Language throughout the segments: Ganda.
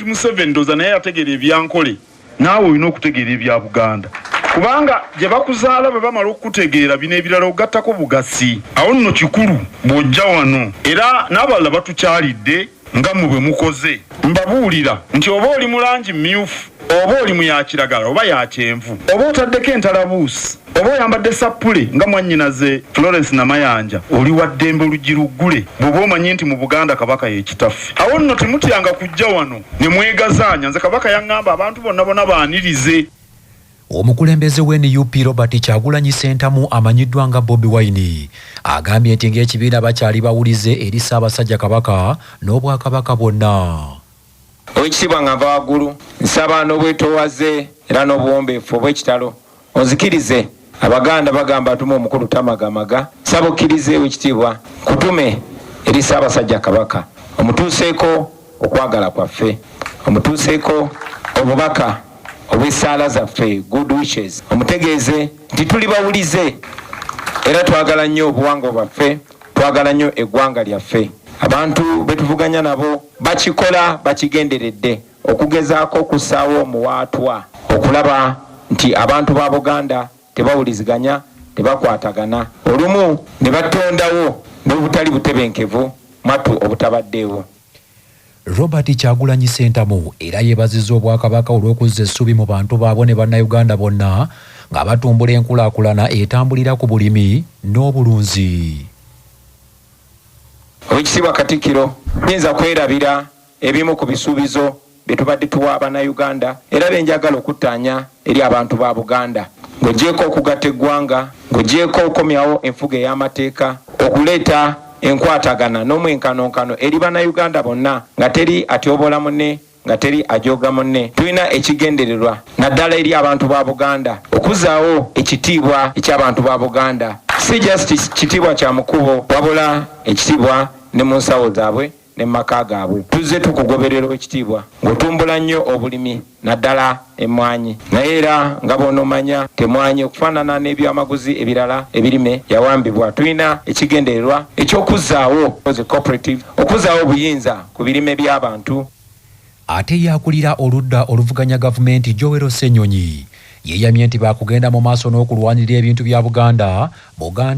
Museveni ndoza naye yategeera ebyankole naawe olina okutegeera ebya Buganda kubanga gye bakuzaala bwe bamala okutegeera bino ebirala ogattako bugasi awo nno kikulu bw'ojja wano era n'abalala batukyalidde nga mu bwe mukoze mbabuulira nti oba oli mu langi mmyufu oba oli mu ya kiragala oba ya kyenvu oba otaddeko entalabuusi oba oyambadde sappule nga mwannyinaze Florence Namayanja oli wa ddembe olugi luggule bw'oba omanyi nti mu Buganda Kabaka ye kitaffe awo nno temutyanga kujja wano ne mwegazaanya nze Kabaka yaŋŋamba abantu bonna baanirize. Omukulembeze w'NUP Robert Kyagulanyi Ssentamu amanyiddwa nga Bobi Wine agambye nti ng'ekibiina bakyali bawulize eri Ssaabasajja Kabaka n'Obwakabaka bwonna. Owekitiibwa nga nva waggulu nsaba n'obwetoowaze era n'obuwombeefu obw'ekitalo onzikirize Abaganda bagamba atuma omukulu tamagamaga nsaba okkirize Owekitiibwa kutume eri Ssaabasajja Kabaka omutuuseeko okwagala kwaffe omutuuseeko obubaka obw'essaala zaffe good wishes omutegeeze nti tuli bawulize era twagala nnyo obuwangwa bwaffe twagala nnyo eggwanga lyaffe abantu betuvuganya nabo bakikola bakigenderedde okugezaako okussaawo omuwaatwa okulaba nti abantu ba Buganda tebawuliziganya tebakwatagana olumu ne batondawo n'obutali butebenkevu mwattu obutabaddeewo. Robert Kyagulanyi Ssentamu era yeebazizza Obwakabaka olw'okuzza essubi mu bantu baabwo ne bannayuganda bonna nga batumbula enkulaakulana etambulira ku bulimi n'obulunzi. Owekitiibwa Katikkiro nyinza kwerabira ebimu ku bisuubizo bye tubadde tuwa Abannayuganda era benjagala okuttaanya eri abantu ba Buganda ng'ogyeko okugatta eggwanga ng'ogyeko okukomyawo enfuga ey'amateeka okuleeta enkwatagana n'omwenkanonkano eri Bannayuganda bonna nga teri atyobola munne nga teri ajooga munne. Tulina ekigendererwa naddala eri abantu ba Buganda okuzzaawo ekitiibwa eky'abantu ba Buganda si just kitiibwa kya mukubo wabula ekitiibwa ne mu nsawo zaabwe ne mu maka gaabwe. Tuzze tukugoberera ekitiibwa ng'otumbula nnyo obulimi naddala emmwanyi naye era nga bw'onomanya temwanyi okufaanana n'ebyamaguzi ebirala ebirime yawambibwa. Tulina ekigendererwa eky'okuzzaawo cooperative okuzzaawo obuyinza ku birime by'abantu. Ate yakulira oludda oluvuganya gavumenti Joel Ssenyonyi yeeyamye nti baakugenda mu maaso n'okulwanirira ebintu bya Buganda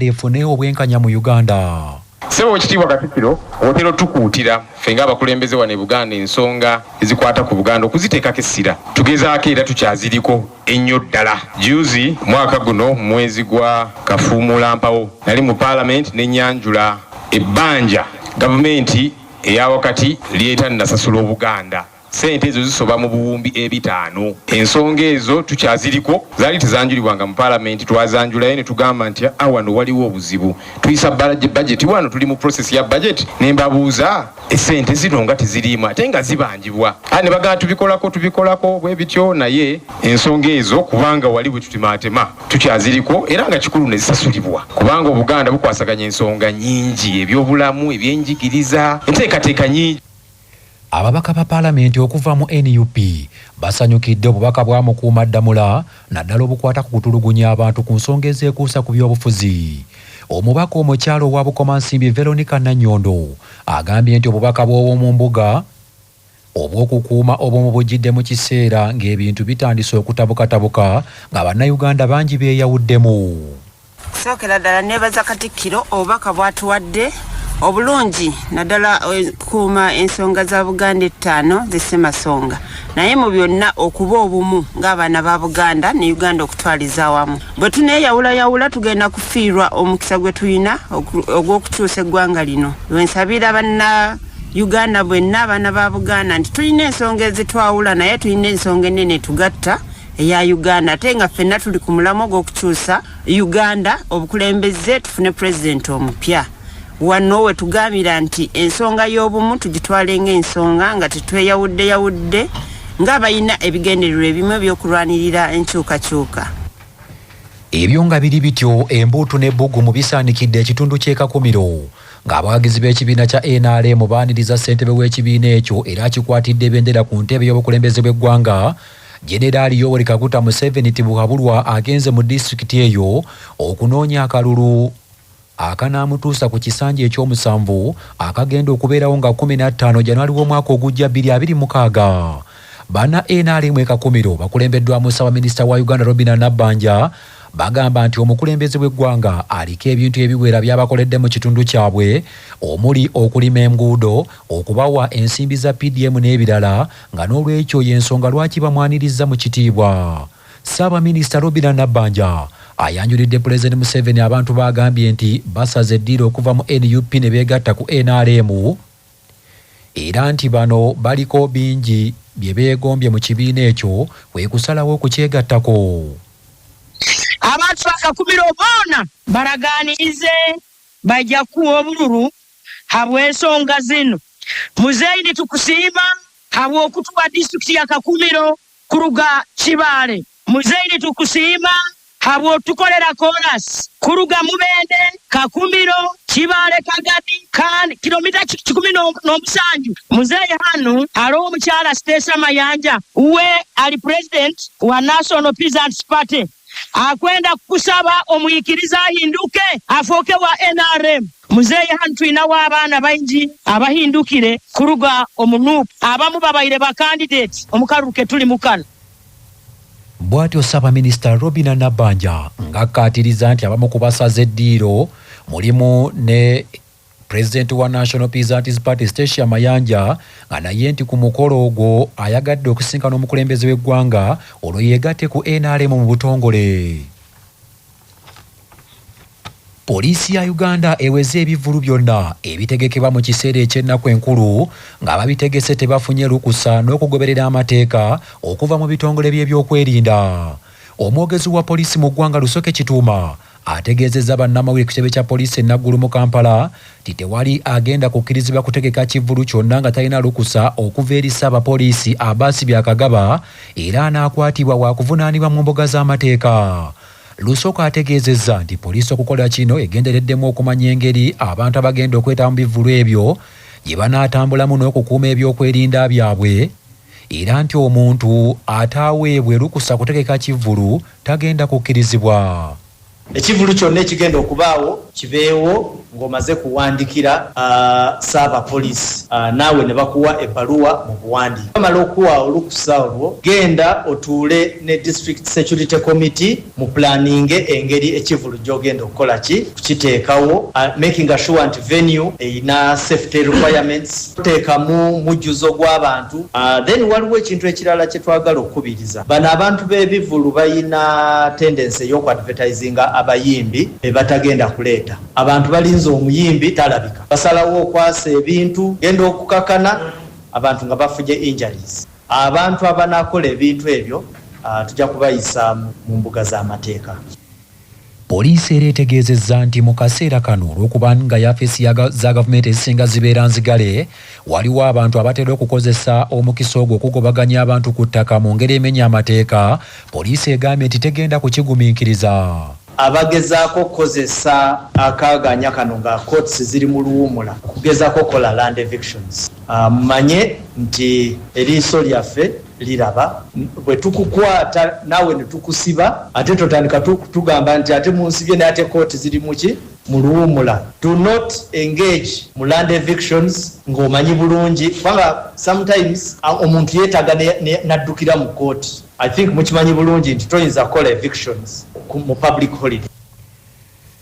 efune obwenkanya mu Uganda. Sebo Owekitiibwa Katikkiro otero tukuutira ffe ng'abakulembeze wano e Buganda ensonga ezikwata ku Buganda okuziteekako essira tugezaako era tukyaziriko ennyo ddala. Juzi mwaka guno mwezi gwa Kafuumulampawo nali mu Parliament ne nyanjula ebbanja gavumenti eya wakati lyeta nasasula Obuganda sente ezo zisoba mu buwumbi 5. Ensonga ezo tukyaziriko zaali tezanjulibwanga mu Parliament twazanjulayo ne tugamba nti wano waliwo obuzibu tuyisa budget wano tuli mu process ya budget ne mbabuuza esente zino nga teziriimu ate nga zibanjibwa ne bagamba tubikolako bwe bityo naye ensonga ezo kubanga wali bwe tutimaatema tukyaziriko era nga kikulu ne zisasulibwa kubanga Obuganda bukwasaganya ensonga nnyingi ebyobulamu ebyenjigiriza enteekateeka nnyingi. Ababaka ba Parliament okuva mu NUP basanyukidde obubaka bwa Mukuumaddamula naddala obukwata ku kutulugunya abantu ku nsonga ezeekuusa ku by'obufuzi. Omubaka omukyalo wa Bukomansimbi Veronica Nanyondo agambye nti obubaka bw'ow'omu mbuga obw'okukuuma obumu bujjidde mu kiseera ng'ebintu bitandise okutabukatabuka nga Bannayuganda bangi beeyawuddemu. Sookera ddala neebaza Katikkiro obubaka bw'atuwadde obulungi naddala kuuma ensonga za Buganda 5 zissemasonga naye mu byonna okuba obumu ng'abaana ba Buganda ne Uganda okutwaliza awamu. Bwe tuneeyawulayawula tugenda kufiirwa omukisa gwe tulina ogw'okukyusa eggwanga lino. Lwensabira banna Uganda bwenna abaana ba Buganda nti tulina ensonga ezitwawula naye tulina ensonga ennene tugatta eya Uganda ate nga ffenna tuli ku mulamu ogw'okukyusa Uganda obukulembeze tufune pulezidenti omupya. Wano we tugambira nti ensonga y'obumu tugitwale ng'ensonga nga tetweyawudde ng'abalina ebigendererwa ebimu ebyokulwanirira enkyukakyuka. Ebyo nga biri bityo embuutu n'ebbugumu bisaanikidde ekitundu ky'e Kakumiro ng'abawagizi b'ekibiina kya NRM baaniriza ssentebe w'ekibiina ekyo era kikwatidde ebendera ku ntebe y'obukulembeze bw'eggwanga Generaali Yoweri Kaguta Museveni Tibuhaburwa agenze mu disitulikiti eyo okunoonya akalulu akanaamutuusa ku kisanja ekyomusanvu akagenda okubeerawo nga 15 January w'omwaka ogujja 2026. Bana NRM ekakumiro bakulembeddwamu Ssaabaminisita wa Uganda Robinah Nabbanja bagamba nti omukulembeze w'eggwanga aliko ebintu ebiwera by'abakoledde mu kitundu kyabwe omuli okulima enguudo, okubawa ensimbi za PDM n'ebirala, nga n'olwekyo y'ensonga lwaki bamwaniriza mu kitiibwa. Ssaabaminisita Robinah Nabbanja ayanjulidde Pulezidenti Museveni abantu bagambye nti basaze eddiiro okuva mu NUP ne beegatta ku NRM era nti bano baliko bingi bye beegombye mu kibiina ekyo kwe kusalawo okukyegattako. Abantu bakakumira boona balaganize bajja kuwa obululu habw'ensonga zino. Muzeini tukusiima habw'okutuwa disitulikiti ya Kakumiro kuruga Kibaale. Muzeini tukusiima habw'otukolera korasi kuruga Mubende, Kakumiro, Kibaale, Kagadi kandi kilomita 17. Muzeyi hanu aliwo omukyala Stesa Mayanja we ali president wa National Peasants Party. Akwenda kusaba omuyikiriza ahinduke afoke wa NRM. Muzeyi hanu tulinawo abaana baingi abahindukire kuruga omunuupu abamu babaire ba candidate omukaluke tuli mukano. Bw'atyo Ssaabaminisita Robinah Nabbanja ng'akkaatiriza nti abamu ku basaze eddiiro mulimu ne Pulezidenti wa National Peasants Party Stacey Mayanja nga naye nti ku mukolo ogwo ayagadde okusinkana omukulembeze w'eggwanga olwo yeegatte ku NRM mu butongole. Poliisi ya Uganda eweze ebivvulu byonna ebitegekebwa mu kiseera eky'ennaku enkulu nga babitegese tebafunye lukusa n'okugoberera amateeka okuva mu bitongole by'ebyokwerinda. Omwogezi wa poliisi mu ggwanga Lusoke Kituuma ategeezezza bannamawulire ku kitebe kya poliisi eNaggulu mu Kampala nti tewali agenda kukkirizibwa kutegeka kivvulu kyonna nga talina lukusa okuva eri Ssaabapoliisi Abbas Byakagaba era anaakwatibwa wa kuvunaanibwa mu mbuga z'amateeka. Lusoko ategeezezza nti poliisi okukola kino egendereddemu okumanya engeri abantu abagenda okwetaba mu bivvulu ebyo gye banaatambulamu n'okukuuma ebyokwerinda byabwe era nti omuntu ataaweebwe lukusa kutegeka kivvulu tagenda kukkirizibwa. Ekivvulu kyonna ekigenda okubaawo kibeewo ng'omaze kuwandikira Ssaabapoliisi naawe ne bakuwa ebbaluwa mu buwandiike. Bamala okuwa olukusa olwo genda otuule ne District Security Committee mu planninge engeri ekivvulu gy'ogenda okukola kukiteekawo, making sure nti venue eyina safety requirements, tuteekamu mujjuzo gw'abantu. Then waliwo ekintu ekirala kye twagala okukubiriza. Bano abantu b'ebivvulu bayina tendency ey'okwadvertisinga abayimbi be batagenda kuleeta. Abantu balinze omuyimbi talabika, basalawo okwasa ebintu genda okukakana abantu nga bafunye injuries. Abantu abanakola ebintu ebyo tujja kubayisa mu mbuga z'amateeka. Poliisi era etegeezezza nti mu kaseera kano olw'okuba nga yafeesi za gavumenti ezisinga zibeera nzigale waliwo abantu abatera okukozesa omukisa ogwo okugobaganya abantu ku ttaka mu ngeri emenya amateeka. Poliisi egambye nti tegenda kukigumiikiriza. Abagezaako okukozesa akaaganya kano nga courts ziri mu luwummula okugezaako okukola land evictions. Mumanye nti eriiso lyaffe liraba, bwe tukukwata naawe ne tukusiba ate totandika tugamba nti ate munsibye naye ate court ziri muki mu luwummula. Do not engage mu land evictions ng'omanyi bulungi kubanga sometimes omuntu yeetaaga n'addukira mu court. I think mukimanyi bulungi nti toyinza kukola evictions mu public holiday.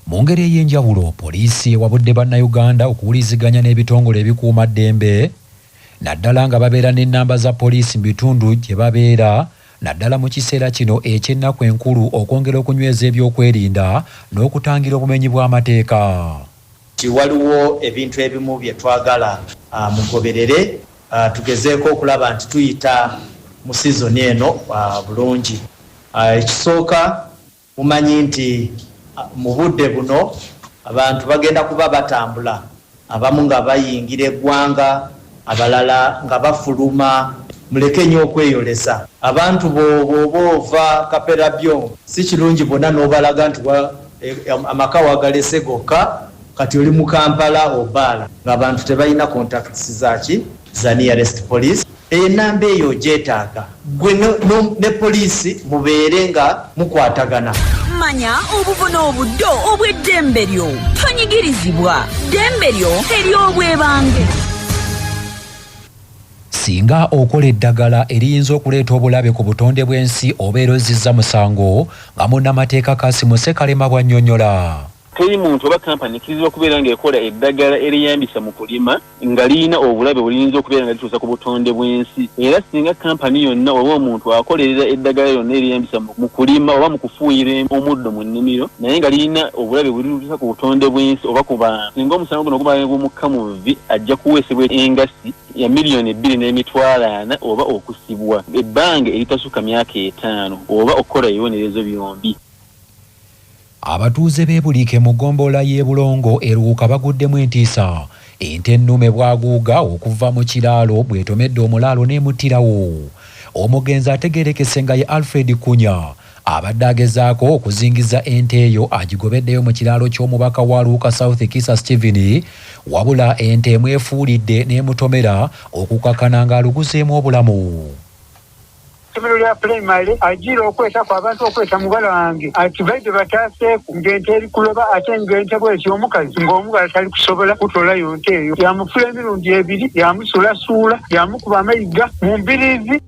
Mu ngeri ey'enjawulo poliisi ewabudde bannayuganda okuwuliziganya n'ebitongole ebikuuma ddembe naddala nga babeera n'ennamba za poliisi mu bitundu gye babeera naddala mu kiseera kino eky'ennaku enkulu okwongera okunyweza ebyokwerinda n'okutangira obumenyi bw'amateeka. Waliwo ebintu ebimu bye twagala mugoberere tugezeeko okulaba nti tuyita mu sizoni eno bulungi. Ekisooka mumanyi nti mu budde buno abantu bagenda kuba batambula, abamu nga bayingira eggwanga, abalala nga bafuluma. Muleke nnyo okweyolesa. Abantu bw'oba ova Kapera-Byongo si kirungi bonna n'obalaga nti amaka wagalese gokka kati oli mu Kampala obaala ng'abantu tebalina contacts za nearest police. Enamba eyo gyetaaga gwe ne poliisi mubeere nga mukwatagana. manya obuvuna obuddo obw'eddembe lyo. Tonyigirizibwa. Ddembe lyo ery'obwebange. Singa okola eddagala eriyinza okuleeta obulabe ku butonde bw'ensi obeera ozizza musango nga munnamateeka Kassim Ssekalema bw'annyonnyola. Teri muntu oba kampani kirizibwa kubeera ng'ekola eddagala eriyambisa mu kulima nga liyina obulabe buliyinza okubeera nga lituusa ku butonde bw'ensi. Era singa kampani yonna oba omuntu akolerera eddagala yonna eriyambisa mu kulima oba mu kufuuyira omuddo mu nnimiro naye nga liyina obulabe bulituusa ku butonde bw'ensi oba ku bantu, singa omusango guno guba gumukka mu vvi ajja kuweesebwa engasi ya $2.4 oba okusibwa ebbanga eritasukka myaka 5 oba okukola ebibonerezo byombi. Abatuuze b'e Buliike mu ggombolola y'e Bulongo eruuka baguddemu entiisa. Ente ennume bwaguuga okuva mu kiraalo bwetomedde omulaalo n'emuttirawo. Omugenzi ategeerekese nga ye Alfred Kunya abadde agezaako okuzingiza ente eyo agigobeddeyo mu kiraalo ky'omubaka wa Luuka South Kisa Stephen, wabula ente emwefuulidde n'emutomera okukakana ng'aluguzeemu obulamu. Essomero lya primary agira okweta ku abantu okweta mugala wange ati baide bataaseeku ng'ente eri kuloba ate ng'ente bw'eti omukazi ng'omugala tali kusobola kutolayo nte eyo. Yamufula emirundi 2 yamusuulasuula yamukuba amayiga mu mbiriizi.